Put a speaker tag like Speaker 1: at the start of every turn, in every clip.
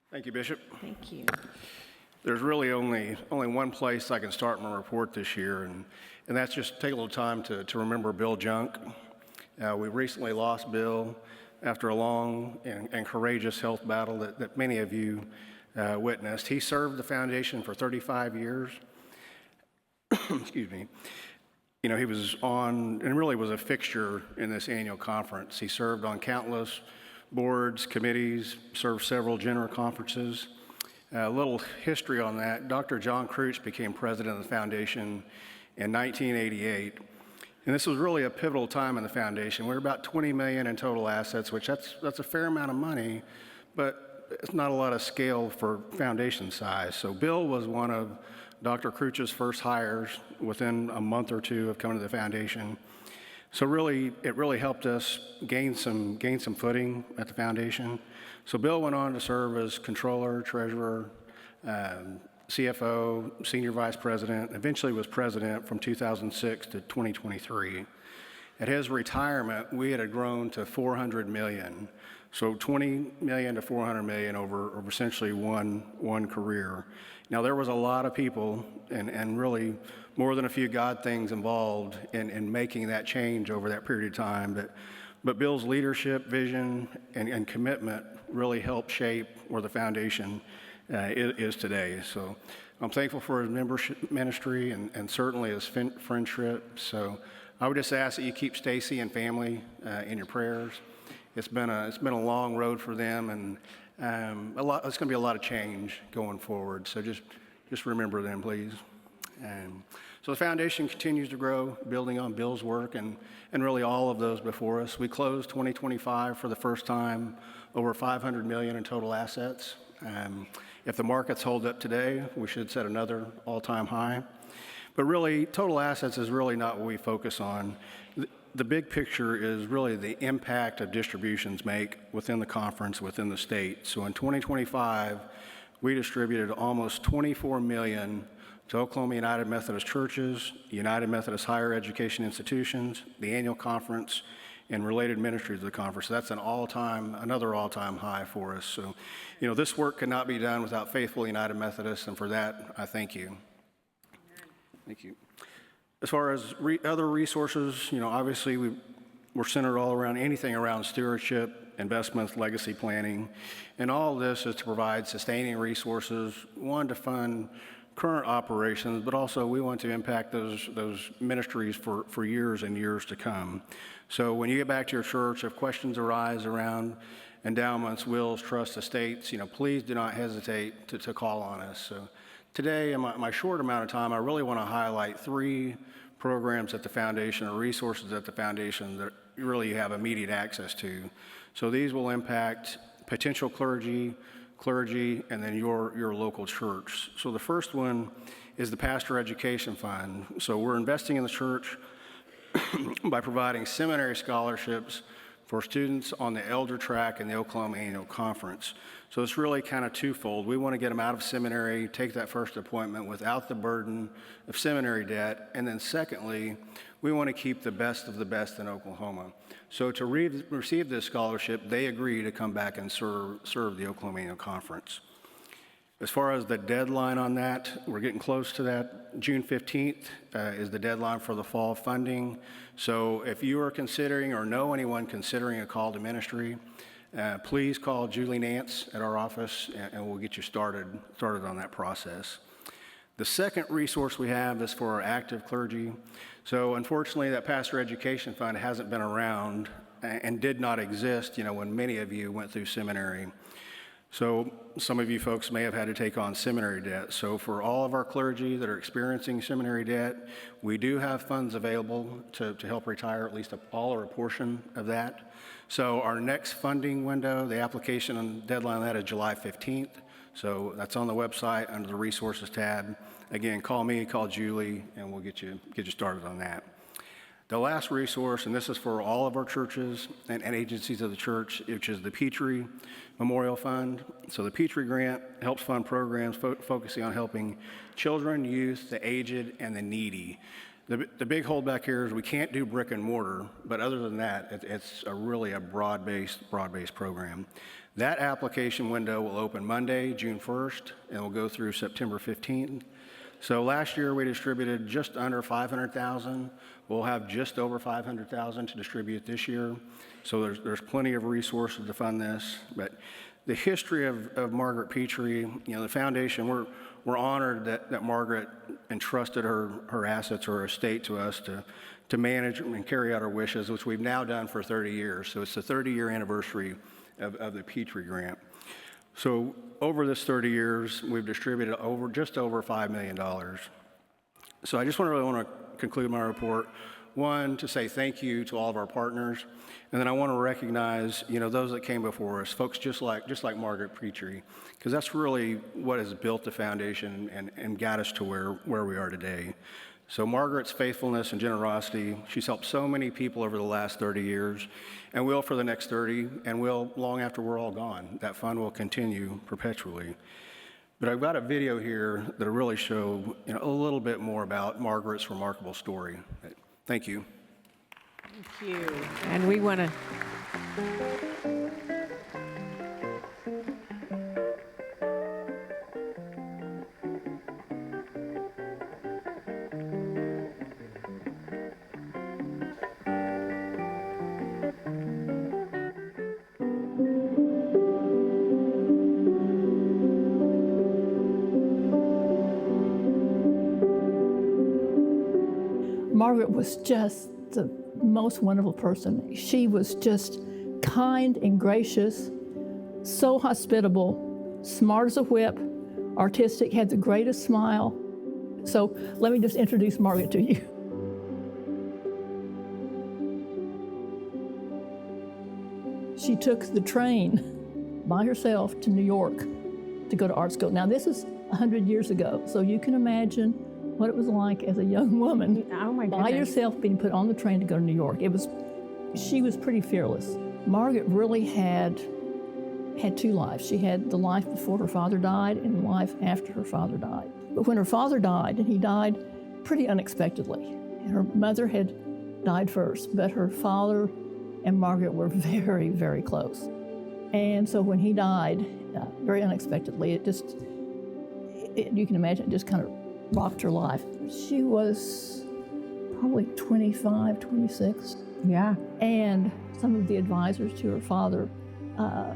Speaker 1: Thank you, Bishop.
Speaker 2: Thank you.
Speaker 1: There's really only one place I can start my report this year, and that's just take a little time to remember Bill Junk. We recently lost Bill after a long and courageous health battle that many of you witnessed. He served the foundation for 35 years. Excuse me. You know, he was on and really was a fixture in this annual conference. He served on countless boards, committees, served several general conferences. A little history on that. Dr. John Crouch became president of the foundation in 1988. And this was really a pivotal time in the foundation. We're about $20 million in total assets, which that's a fair amount of money, but it's not a lot of scale for foundation size. So Bill was one of Dr. Crouch's first hires within a month or two of coming to the foundation. So really, it really helped us gain some footing at the foundation. So Bill went on to serve as controller, treasurer, CFO, senior vice president, eventually was president from 2006 to 2023. At his retirement, we had grown to $400 million. So 20 million to 400 million over essentially one career. Now there was a lot of people and really more than a few God things involved in making that change over that period of time. But Bill's leadership, vision, and commitment really helped shape where the foundation is today. So I'm thankful for his membership ministry and certainly his friendship. So I would just ask that you keep Stacy and family in your prayers. It's been a long road for them, and it's going to be a lot of change going forward. So just remember them, please. So the foundation continues to grow, building on Bill's work and really all of those before us. We closed 2025 for the first time over 500 million in total assets. If the markets hold up today, we should set another all-time high. But really, total assets is really not what we focus on. The big picture is really the impact of distributions make within the conference, within the state. So in 2025, we distributed almost 24 million to Oklahoma United Methodist churches, United Methodist higher education institutions, the annual conference, and related ministries of the conference. So that's another all-time high for us. So, you know, this work cannot be done without faithful United Methodists, and for that, I thank you. Amen. Thank you. As far as other resources, you know, obviously we're centered all around anything around stewardship, investments, legacy planning, and all of this is to provide sustaining resources, one, to fund current operations, but also we want to impact those ministries for years and years to come. So when you get back to your church, if questions arise around endowments, wills, trusts, estates, you know, please do not hesitate to call on us. So today, in my short amount of time, I really want to highlight 3 programs at the foundation or resources at the foundation that really you have immediate access to. So these will impact potential clergy, and then your local church. So the first one is the Pastor Education Fund. So we're investing in the church by providing seminary scholarships for students on the elder track in the Oklahoma Annual Conference. So it's really kind of twofold. We want to get them out of seminary, take that first appointment without the burden of seminary debt, and then secondly, we want to keep the best of the best in Oklahoma. So to receive this scholarship, they agree to come back and serve the Oklahoma Annual Conference. As far as the deadline on that, we're getting close to that. June 15th is the deadline for the fall funding. So if you are considering or know anyone considering a call to ministry, please call Julie Nance at our office and we'll get you started on that process. The second resource we have is for our active clergy. So unfortunately, that Pastor Education Fund hasn't been around and did not exist, you know, when many of you went through seminary. So some of you folks may have had to take on seminary debt. So for all of our clergy that are experiencing seminary debt, we do have funds available to help retire at least all or a portion of that. So our next funding window, the application and deadline on that is July 15th. So that's on the website under the resources tab. Again, call me, call Julie, and we'll get you started on that. The last resource, and this is for all of our churches and agencies of the church, which is the Petrie Memorial Fund. So the Petrie Grant helps fund programs focusing on helping children, youth, the aged, and the needy. The big holdback here is we can't do brick and mortar, but other than that, it's really a broad-based program. That application window will open Monday, June 1st, and will go through September 15th. So last year we distributed just under 500,000. We'll have just over 500,000 to distribute this year. So there's plenty of resources to fund this. But the history of Margaret Petrie, the foundation, we're honored that Margaret entrusted her assets or her estate to us to manage and carry out her wishes, which we've now done for 30 years. So it's the 30-year anniversary of the Petrie Grant. So over this 30 years, we've distributed just over $5 million. So I just really want to conclude my report. One, to say thank you to all of our partners, and then I want to recognize, those that came before us, folks just like Margaret Petrie, because that's really what has built the foundation and got us to where we are today. So Margaret's faithfulness and generosity, she's helped so many people over the last 30 years, and will for the next 30, and will long after we're all gone. That fund will continue perpetually. But I've got a video here that'll really show a little bit more about Margaret's remarkable story. Thank you.
Speaker 2: Thank you. And we want to...
Speaker 3: Margaret was just the most wonderful person. She was just kind and gracious, so hospitable, smart as a whip, artistic, had the greatest smile. So let me just introduce Margaret to you. She took the train by herself to New York to go to art school. Now this is 100 years ago, so you can imagine what it was like as a young woman, by yourself being put on the train to go to New York. She was pretty fearless. Margaret really had two lives. She had the life before her father died and the life after her father died. But when her father died, and he died pretty unexpectedly, and her mother had died first, but her father and Margaret were very, very close. And so when he died, very unexpectedly, you can imagine, it just kind of rocked her life. She was probably 25, 26.
Speaker 2: Yeah.
Speaker 3: And some of the advisors to her father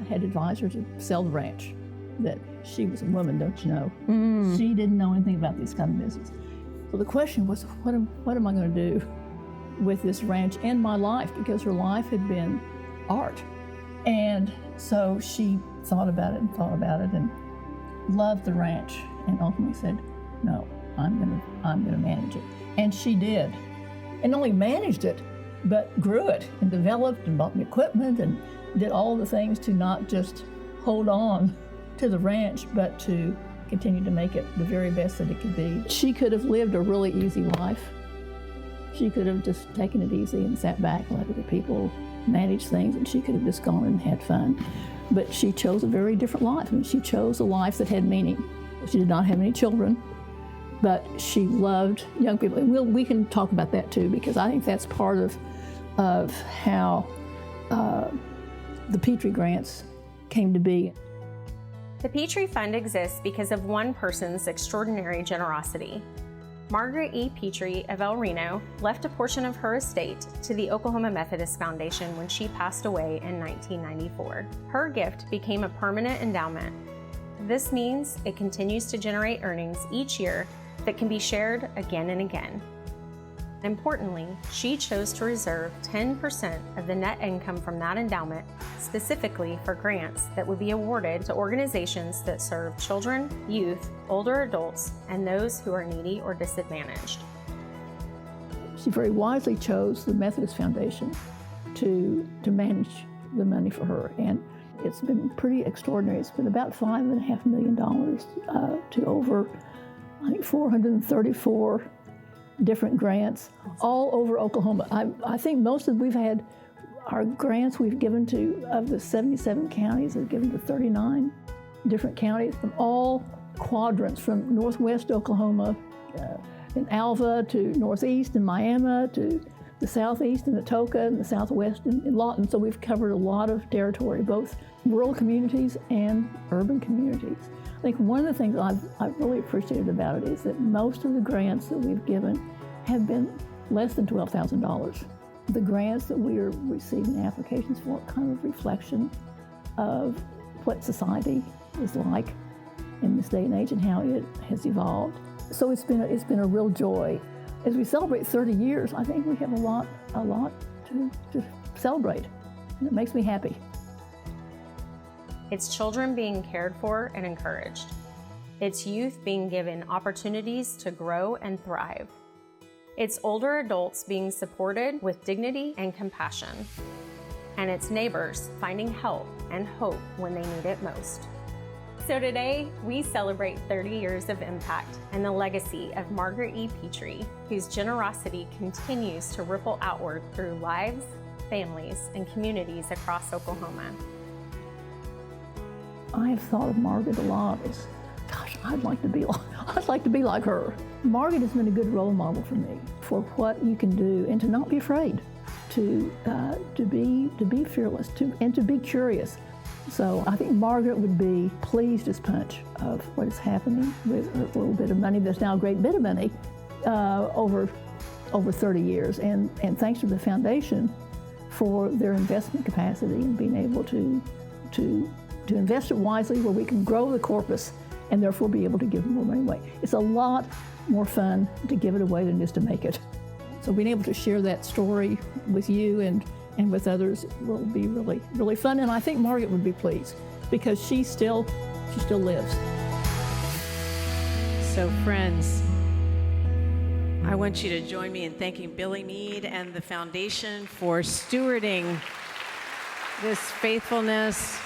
Speaker 3: had advised her to sell the ranch, that she was a woman, don't you know? Mm. She didn't know anything about these kind of business. So the question was, what am I going to do with this ranch and my life? Because her life had been art. And so she thought about it and loved the ranch, and ultimately said, no, I'm gonna manage it. And she did. And not only managed it, but grew it and developed and bought the equipment and did all the things to not just hold on to the ranch, but to continue to make it the very best that it could be. She could have lived a really easy life. She could have just taken it easy and sat back and let other people manage things, and she could have just gone and had fun. But she chose a very different life, and she chose a life that had meaning. She did not have any children, but she loved young people. And we can talk about that too, because I think that's part of how the Petrie Grants came to be.
Speaker 4: The Petrie Fund exists because of one person's extraordinary generosity. Margaret E. Petrie of El Reno left a portion of her estate to the Oklahoma Methodist Foundation when she passed away in 1994. Her gift became a permanent endowment. This means it continues to generate earnings each year that can be shared again and again. Importantly, she chose to reserve 10% of the net income from that endowment specifically for grants that would be awarded to organizations that serve children, youth, older adults, and those who are needy or disadvantaged.
Speaker 3: She very wisely chose the Methodist Foundation to manage the money for her, and it's been pretty extraordinary. It's been about $5.5 million to over, I think, 434 different grants all over Oklahoma. I think most of we've had our grants we've given to, of the 77 counties, have given to 39 different counties from all quadrants, from northwest Oklahoma in Alva to northeast in Miami to the southeast in Atoka and the southwest in Lawton. So we've covered a lot of territory, both rural communities and urban communities. I think one of the things I've really appreciated about it is that most of the grants that we've given have been less than $12,000. The grants that we are receiving applications for are kind of a reflection of what society is like in this day and age and how it has evolved. So it's been a real joy. As we celebrate 30 years, I think we have a lot to celebrate, and it makes me happy.
Speaker 4: It's children being cared for and encouraged. It's youth being given opportunities to grow and thrive. It's older adults being supported with dignity and compassion. And it's neighbors finding help and hope when they need it most. So today, we celebrate 30 years of impact and the legacy of Margaret E. Petrie, whose generosity continues to ripple outward through lives, families, and communities across Oklahoma.
Speaker 3: I have thought of Margaret a lot as, gosh, I'd like to be like her. Margaret has been a good role model for me for what you can do and to not be afraid, to be fearless, and to be curious. So I think Margaret would be pleased as punch of what is happening with a little bit of money. There's now a great bit of money over 30 years, and thanks to the foundation for their investment capacity and being able to invest it wisely where we can grow the corpus and therefore be able to give more money away. It's a lot more fun to give it away than it is to make it. So being able to share that story with you and with others will be really, really fun. And I think Margaret would be pleased because she still lives.
Speaker 2: So friends, I want you to join me in thanking Billy Meade and the foundation for stewarding this faithfulness